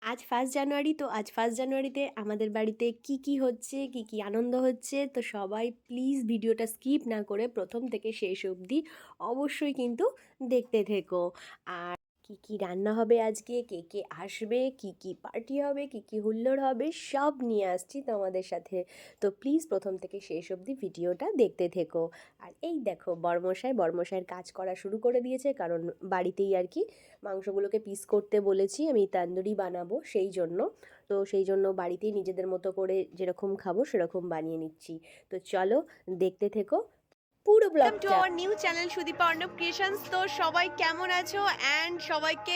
আজ 1 জানুয়ারি, তো আজ 1 জানুয়ারিতে আমাদের বাড়িতে কি হচ্ছে, কি আনন্দ হচ্ছে, তো সবাই প্লিজ ভিডিওটা স্কিপ না করে প্রথম থেকে শেষ অবধি অবশ্যই কিন্তু দেখতে থেকো। আর কি রান্না হবে আজকে, কে আসবে, কি পার্টি হবে, কি হুল্লোড় হবে, সব নিয়ে আসছি তোমাদের সাথে। তো প্লিজ প্রথম থেকে শেষ অবধি ভিডিওটা দেখতে থেকো। আর এই দেখো বরমশাইয়ের কাজ করা শুরু করে দিয়েছে, কারণ বাড়িতেই আর কি মাংসগুলোকে পিস করতে বলেছি, আমি তান্দুরি বানাবো সেই জন্য। তো সেই জন্য বাড়িতেই নিজেদের মতো করে যেরকম খাবো সেরকম বানিয়ে নিচ্ছি। তো চলো দেখতে থেকো পুরো ওয়েলকাম টু ব্লগটা। Our new channel Sudipa Arnab creations. তো সবাই কেমন আছো? অ্যান্ড সবাইকে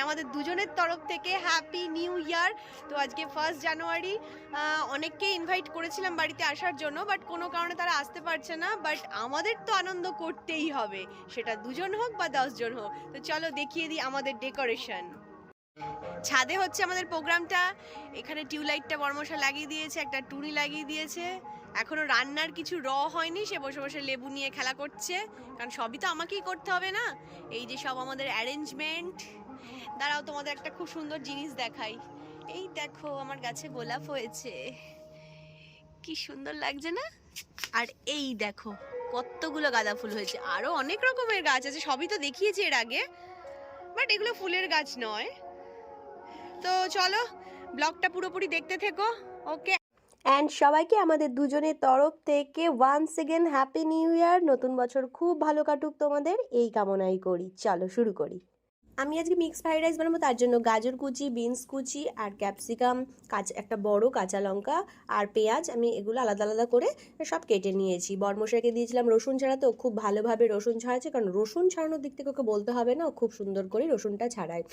আমাদের দুজনের তরফ থেকে হ্যাপি নিউ ইয়ার। তো আজকে 1 জানুয়ারি, অনেককে ইনভাইট করেছিলাম বাড়িতে আসার জন্য, বাট কোনো কারণে তারা আসতে পারছে না। বাট আমাদের তো আনন্দ করতেই হবে, সেটা 2জন হোক বা 10জন হোক। তো চলো দেখিয়ে দিই আমাদের ডেকোরেশন। ছাদে হচ্ছে আমাদের প্রোগ্রামটা। এখানে টিউবলাইটটা বর্মশা লাগিয়ে দিয়েছে, একটা টুনি লাগিয়ে দিয়েছে। এখনো রান্নার কিছু হয়নি, সে বসে বসে লেবু নিয়ে খেলা করছে, কারণ সবই তো আমাকেই করতে হবে না। এই যে সব আমাদের অ্যারেঞ্জমেন্ট। দাঁড়াও, তোমাদের একটা খুব সুন্দর জিনিস দেখাই। এই দেখো, আমার গাছে গোলাপ হয়েছে, কি সুন্দর লাগছে না? আর এই দেখো কতগুলো গাঁদা ফুল হয়েছে, আরো অনেক রকমের গাছ আছে, সবই তো দেখিয়েছি এর আগে, বাট এগুলো ফুলের গাছ নয়। তো চলো ব্লগটা পুরোপুরি দেখতে থেকো। ওকে। অ্যান্ড সবাইকে আমাদের দুজনের তরফ থেকে once again happy new year. নতুন বছর খুব ভালো কাটুক তোমাদের, এই কামনাই করি। চলো শুরু করি। আমি আজকে মিক্স ফ্রাইড রাইস বানাবো, তার জন্য গাজর কুচি, বিনস কুচি আর ক্যাপসিকাম, একটা বড় কাঁচা লঙ্কা আর পেঁয়াজ, আমি এগুলো আলাদা আলাদা করে সব কেটে নিয়েছি। বরমশাইকে দিয়েছিলাম রসুন ছাড়াতে, ও খুব ভালোভাবে রসুন ছাড়াচ্ছে, কারণ রসুন ছাড়ানোর দিক থেকে ওকে বলতে হবে না, ও খুব সুন্দর করে রসুনটা ছাড়ায়।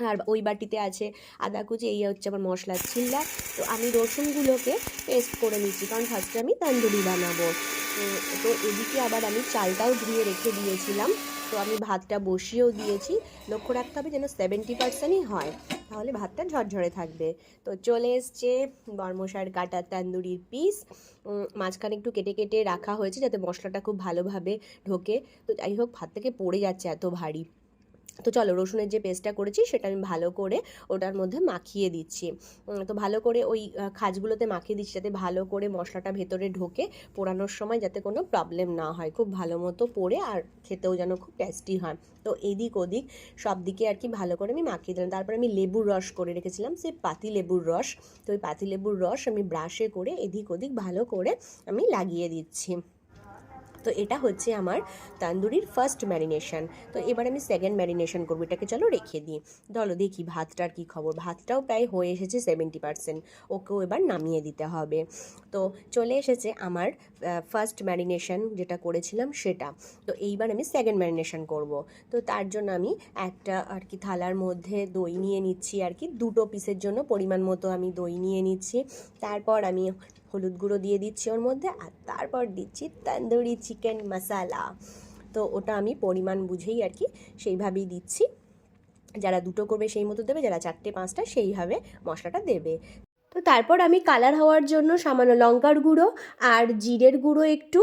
আর ওই বাটিতে আছে আদা কুচি, এই হচ্ছে আমার মশলার ছিল্লা। তো আমি রসুনগুলোকে পেস্ট করে নিচ্ছি, কারণ ফার্স্টে আমি তান্দুরি বানাবো। তো এদিকে আবার আমি চালটাও ধুয়ে রেখে দিয়েছিলাম, তো আমি ভাতটা বসিয়েও দিয়েছি। লক্ষ্য রাখতে হবে যেন 70%ই হয়, তাহলে ভাতটা ঝরঝরে থাকবে। তো চলে এসছে বর্মশার কাটা তান্দুরির পিস। মাঝখানে একটু কেটে কেটে রাখা হয়েছে যাতে মশলাটা খুব ভালোভাবে ঢোকে। তো যাই হোক, ভাত থেকে পড়ে যাচ্ছে এত ভারী। তো চলো, রসুনের যে পেস্টটা করেছি সেটা আমি ভালো করে ওটার মধ্যে মাখিয়ে দিচ্ছি। তো ভালো করে ওই খাজগুলোতে মাখিয়ে দিচ্ছি, যাতে ভালো করে মশলাটা ভেতরে ঢোকে, পোড়ানোর সময় যাতে কোনো প্রবলেম না হয়, খুব ভালো মতো পোড়ে আর খেতেও যেন খুব টেস্টি হয়। তো এদিক ওদিক সব দিকে আর কি ভালো করে আমি মাখিয়ে দিলাম। তারপরে আমি লেবুর রস করে রেখেছিলাম, সেই পাতি লেবুর রস। তো ওই পাতি লেবুর রস আমি ব্রাশে করে এদিক ওদিক ভালো করে আমি লাগিয়ে দিচ্ছি। তো এটা হচ্ছে আমার তান্দুরির ফার্স্ট ম্যারিনেশন। তো এবার আমি সেকেন্ড ম্যারিনেশন করবো, এটাকে চলো রেখে দিই। চলো দেখি ভাতটার কী খবর। ভাতটাও প্রায় হয়ে এসেছে 70%, ওকেও এবার নামিয়ে দিতে হবে। তো চলে এসেছে আমার ফার্স্ট ম্যারিনেশন যেটা করেছিলাম সেটা। তো এইবার আমি সেকেন্ড ম্যারিনেশন করব। তো তার জন্য আমি একটা আর কি থালার মধ্যে দই নিয়ে নিচ্ছি, আর কি 2 পিসের জন্য পরিমাণ মতো আমি দই নিয়ে নিচ্ছি। তারপর আমি হলুদ গুঁড়ো দিয়ে দিচ্ছি ওর মধ্যে, আর তারপর দিচ্ছি তন্দুরি চিকেন মশালা। তো ওটা আমি পরিমাণ বুঝেই আর কি সেইভাবেই দিচ্ছি। যারা 2টো করবে সেই মতো দেবে, যারা 4টে 5টা সেইভাবে মশলাটা দেবে। তো তারপর আমি কালার হওয়ার জন্য সামান্য লঙ্কার গুঁড়ো আর জিরের গুঁড়ো একটু,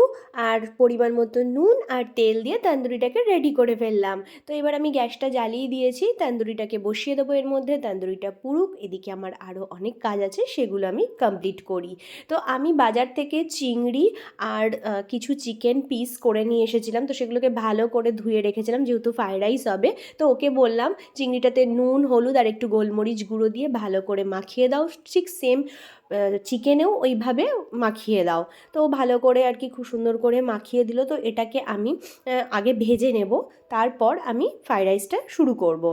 আর পরিমাণ মতো নুন আর তেল দিয়ে তন্দুরিটাকে রেডি করে ফেললাম। তো এবার আমি গ্যাসটা জ্বালিয়ে দিয়েছি, তন্দুরিটাকে বসিয়ে দেবো এর মধ্যে, তন্দুরিটা পুরুক। এদিকে আমার আরও অনেক কাজ আছে, সেগুলো আমি কমপ্লিট করি। তো আমি বাজার থেকে চিংড়ি আর কিছু চিকেন পিস করে নিয়ে এসেছিলাম, তো সেগুলোকে ভালো করে ধুয়ে রেখেছিলাম, যেহেতু ফ্রাইড রাইস হবে। তো ওকে বললাম চিংড়িটাতে নুন, হলুদ আর একটু গোলমরিচ গুঁড়ো দিয়ে ভালো করে মাখিয়ে দাও, ঠিক সেম চিকেনেও ওইভাবে মাখিয়ে দাও। তো ভালো করে আর কি খুব সুন্দর করে মাখিয়ে দিল। তো এটাকে আমি আগে ভেজে নেব, তারপর আমি ফ্রাইড রাইসটা শুরু করব।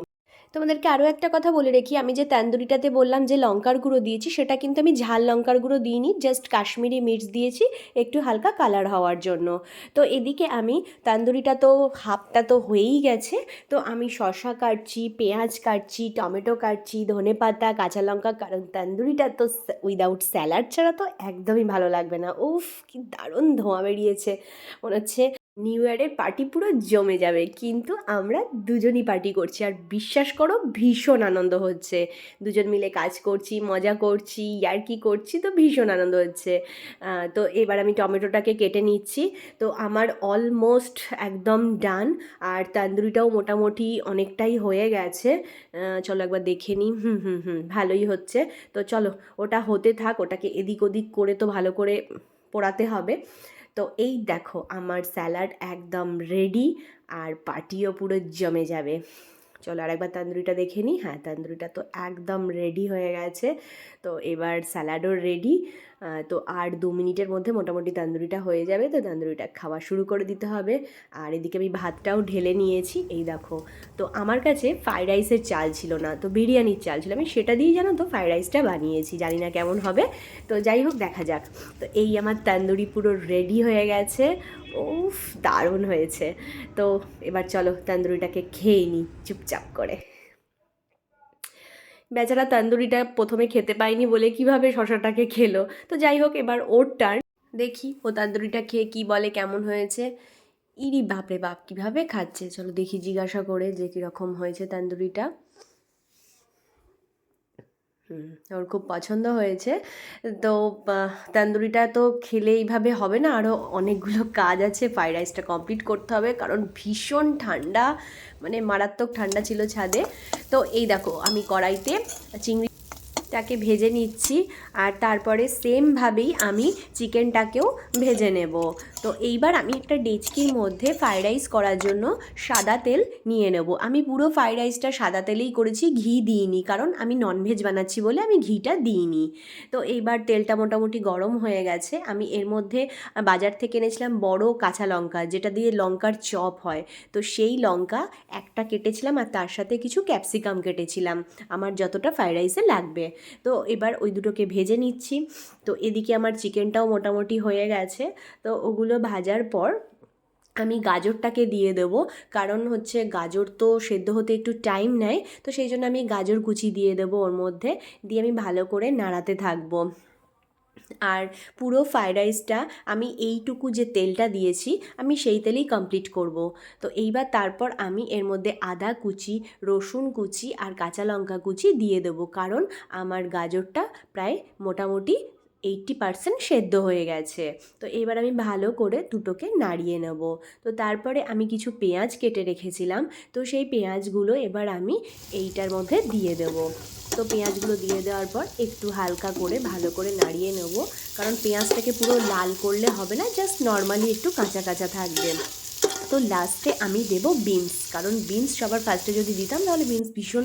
তোমাদেরকে আরও একটা কথা বলে রেখি, আমি যে তান্দুরিটাতে বললাম যে লঙ্কার গুঁড়ো দিয়েছি, সেটা কিন্তু আমি ঝাল লঙ্কার গুঁড়ো দিইনি, জাস্ট কাশ্মীরি মির্চ দিয়েছি একটু হালকা কালার হওয়ার জন্য। তো এদিকে আমি তান্দুরিটা তো হাফটা তো হয়েই গেছে, তো আমি শসা কাটছি, পেঁয়াজ কাটছি, টমেটো কাটছি, ধনেপাতা, কাঁচা লঙ্কা, কারণ তান্দুরিটা তো উইদাউট স্যালাড ছাড়া তো একদমই ভালো লাগবে না। উফ, কি দারুণ ধোঁয়া বেরিয়েছে, মনে হচ্ছে নিউ ইয়ারের পার্টি পুরো জমে যাবে, কিন্তু আমরা দুজনই পার্টি করছি আর বিশ্বাস করো ভীষণ আনন্দ হচ্ছে। দুজন মিলে কাজ করছি, মজা করছি, ইয়ার্কি করছি, তো ভীষণ আনন্দ হচ্ছে। তো এবার আমি টমেটোটাকে কেটে নিচ্ছি। তো আমার অলমোস্ট একদম ডান, আর তান্দুরিটাও মোটামুটি অনেকটাই হয়ে গেছে। চলো একবার দেখে নিই। ভালোই হচ্ছে। তো চলো ওটা হতে থাক, ওটাকে এদিক ওদিক করে তো ভালো করে পোড়াতে হবে। তো এই দেখো আমার স্যালাড একদম রেডি, আর পার্টিও পুরো জমে যাবে। চলো আরেকবার তান্দুরিটা দেখে নিই। হ্যাঁ, তান্দুরিটা তো একদম রেডি হয়ে গেছে। তো এবার স্যালাডও রেডি। তো আর 2 মিনিটের মধ্যে মোটামুটি তান্দুরিটা হয়ে যাবে। তো তান্দুরিটা খাওয়া শুরু করে দিতে হবে। আর এদিকে আমি ভাতটাও ঢেলে নিয়েছি, এই দেখো। তো আমার কাছে ফ্রাইড রাইসের চাল ছিল না, তো বিরিয়ানির চাল ছিল, আমি সেটা দিয়েই জানো তো ফ্রাইড রাইসটা বানিয়েছি। জানি না কেমন হবে, তো যাই হোক দেখা যাক। তো এই আমার তান্দুরি পুরো রেডি হয়ে গেছে। উফ, দারুণ হয়েছে। তো এবার চলো তান্দুরিটাকে খেয়ে নিই চুপচাপ করে। বেচারা তান্দুরিটা প্রথমে খেতে পায়নি বলে কিভাবে শশাটাকে খেলো। তো যাই হোক, এবার ওর টার্ন। দেখি ও তান্দুরিটা খেয়ে কি বলে, কেমন হয়েছে। ইরি বাপরে বাপ, কীভাবে খাচ্ছে। চলো দেখি জিজ্ঞাসা করে যে কীরকম হয়েছে তান্দুরিটা। ওর খুব পছন্দ হয়েছে। তো তান্দুরিটা তো খেলে এইভাবে হবে না, আরও অনেকগুলো কাজ আছে। ফ্রাইড রাইসটা কমপ্লিট করতে হবে, কারণ ভীষণ ঠান্ডা, মানে মারাত্মক ঠান্ডা ছিল ছাদে। তো এই দেখো আমি কড়াইতে চিংড়িটাকে ভেজে নিচ্ছি, আর তারপরে সেমভাবেই আমি চিকেনটাকেও ভেজে নেব। তো এইবার আমি একটা ডেচকির মধ্যে ফ্রাইড রাইস করার জন্য সাদা তেল নিয়ে নেব। আমি পুরো ফ্রাইড রাইসটা সাদা তেলেই করেছি, ঘি দিইনি, কারণ আমি ননভেজ বানাচ্ছি বলে আমি ঘিটা দিইনি। তো এইবার তেলটা মোটামুটি গরম হয়ে গেছে। আমি এর মধ্যে বাজার থেকে এনেছিলাম বড় কাঁচা লঙ্কা, যেটা দিয়ে লঙ্কার চপ হয়। তো সেই লঙ্কা একটা কেটেছিলাম, আর তার সাথে কিছু ক্যাপসিকাম কেটেছিলাম, আমার যতটা ফ্রাইড রাইসে লাগবে। তো এবার ওই দুটোকে ভেজে নিচ্ছি। তো এদিকে আমার চিকেনটাও মোটামুটি হয়ে গেছে। তো ওগুলো ভাজার পর আমি গাজরটাকে দিয়ে দেবো, কারণ হচ্ছে গাজর তো সেদ্ধ হতে একটু টাইম নেয়। তো সেই জন্য আমি গাজর কুচি দিয়ে দেবো ওর মধ্যে, দিয়ে আমি ভালো করে নাড়াতে থাকবো। আর পুরো ফ্রাইড রাইসটা আমি এইটুকু যে তেলটা দিয়েছি আমি সেই তেলেই কমপ্লিট করব। তো এইবার তারপর আমি এর মধ্যে আদা কুচি, রসুন কুচি আর কাঁচা লঙ্কা কুচি দিয়ে দেবো, কারণ আমার গাজরটা প্রায় মোটামুটি 80% সেদ্ধ হয়ে গেছে। তো এবার আমি ভালো করে দুটোকে নাড়িয়ে নেব। তো তারপরে আমি কিছু পেঁয়াজ কেটে রেখেছিলাম, তো সেই পেঁয়াজগুলো এবার আমি এইটার মধ্যে দিয়ে দেবো। তো পেঁয়াজগুলো দিয়ে দেওয়ার পর একটু হালকা করে ভালো করে নাড়িয়ে নেব, কারণ পেঁয়াজটাকে পুরো লাল করলে হবে না, জাস্ট নর্মালি একটু কাঁচা কাঁচা থাকবে। তো লাস্টে আমি দেব বিনস, কারণ বিনস সবার ফার্স্টে যদি দিতাম তাহলে বিনস ভীষণ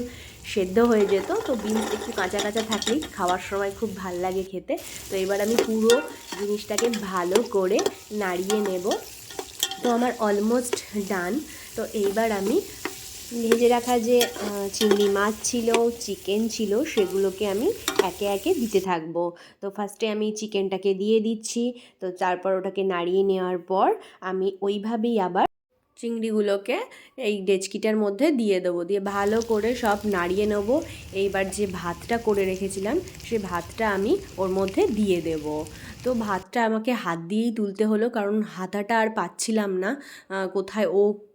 সেদ্ধ হয়ে যেত। তো বিনস একটু কাঁচা কাঁচা থাকলেই খাওয়ার সময় খুব ভাল লাগে খেতে। তো এবার আমি পুরো জিনিসটাকে ভালো করে নাড়িয়ে নেব। তো আমার অলমোস্ট ডান। তো এইবার আমি ভেজে রাখা যে চিংড়ি মাছ ছিল, চিকেন ছিল, সেগুলোকে আমি একে একে দিতে থাকবো। তো ফার্স্টে আমি চিকেনটাকে দিয়ে দিচ্ছি। তো তারপর ওটাকে নাড়িয়ে নেওয়ার পর আমি ওইভাবেই আবার চিংড়িগুলোকে এই ডেচকিটার মধ্যে দিয়ে দেবো, দিয়ে ভালো করে সব নাড়িয়ে নেব। এইবার যে ভাতটা করে রেখেছিলাম সে ভাতটা আমি ওর মধ্যে দিয়ে দেব। তো ভাতটা আমাকে হাত দিয়েই তুলতে হলো, কারণ হাতাটা আর পাচ্ছিলাম না,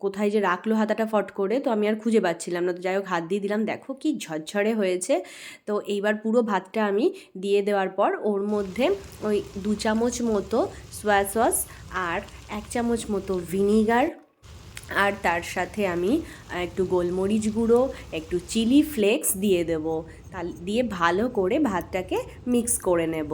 কোথায় যে রাখলো হাতাটা ফট করে, তো আমি আর খুঁজে পাচ্ছিলাম না। তো যাই হোক হাত দিয়ে দিলাম, দেখো কি ঝরঝরে হয়েছে। তো এইবার পুরো ভাতটা আমি দিয়ে দেওয়ার পর ওর মধ্যে ওই 2 চামচ মতো সয়া সস আর 1 চামচ মতো ভিনিগার, আর তার সাথে আমি একটু গোলমরিচ গুঁড়ো, একটু চিলি ফ্লেক্স দিয়ে দেবো। দিয়ে ভালো করে ভাতটাকে মিক্স করে নেব।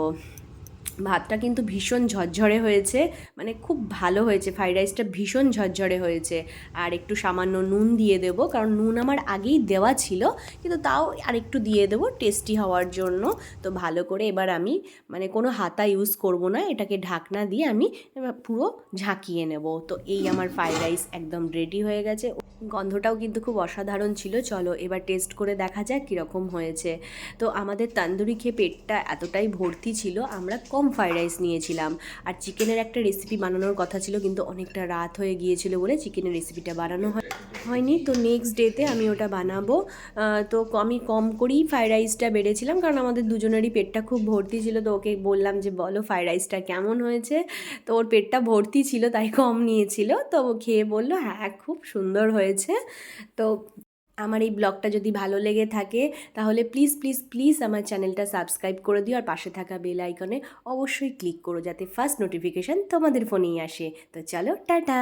ভাতটা কিন্তু ভীষণ ঝরঝরে হয়েছে, মানে খুব ভালো হয়েছে, ফ্রাইড রাইসটা ভীষণ ঝরঝরে হয়েছে। আর একটু সামান্য নুন দিয়ে দেবো, কারণ নুন আমার আগেই দেওয়া ছিল, কিন্তু তাও আর একটু দিয়ে দেবো টেস্টি হওয়ার জন্য। তো ভালো করে এবার আমি মানে কোনো হাতা ইউজ করব না, এটাকে ঢাকনা দিয়ে আমি পুরো ঝাঁকিয়ে নেব। তো এই আমার ফ্রাইড রাইস একদম রেডি হয়ে গেছে। গন্ধটাও কিন্তু খুব অসাধারণ ছিল। চলো এবার টেস্ট করে দেখা যাক কীরকম হয়েছে। তো আমাদের তান্দুরি খেয়ে পেটটা এতটাই ভর্তি ছিল, আমরা কম ফ্রাইড রাইস নিয়েছিলাম। আর চিকেনের একটা রেসিপি বানানোর কথা ছিল, কিন্তু অনেকটা রাত হয়ে গিয়েছিল বলে চিকেনের রেসিপিটা বানানো হয়নি। তো নেক্সট ডেতে আমি ওটা বানাবো। তো আমি কম করেই ফ্রাইড রাইসটা বেড়েছিলাম, কারণ আমাদের দুজনেরই পেটটা খুব ভর্তি ছিল। তো ওকে বললাম যে বলো ফ্রাইড রাইসটা কেমন হয়েছে। তো ওর পেটটা ভর্তি ছিল তাই কম নিয়েছিল। তো ও খেয়ে বললো হ্যাঁ খুব সুন্দর হয়েছে। তো আমার এই ব্লগটা যদি ভালো লেগে থাকে তাহলে প্লিজ প্লিজ প্লিজ আমার চ্যানেলটা সাবস্ক্রাইব করে দিও, আর পাশে থাকা বেল আইকনে অবশ্যই ক্লিক করো যাতে ফার্স্ট নোটিফিকেশান তোমাদের ফোনেই আসে। তো চলো টাটা।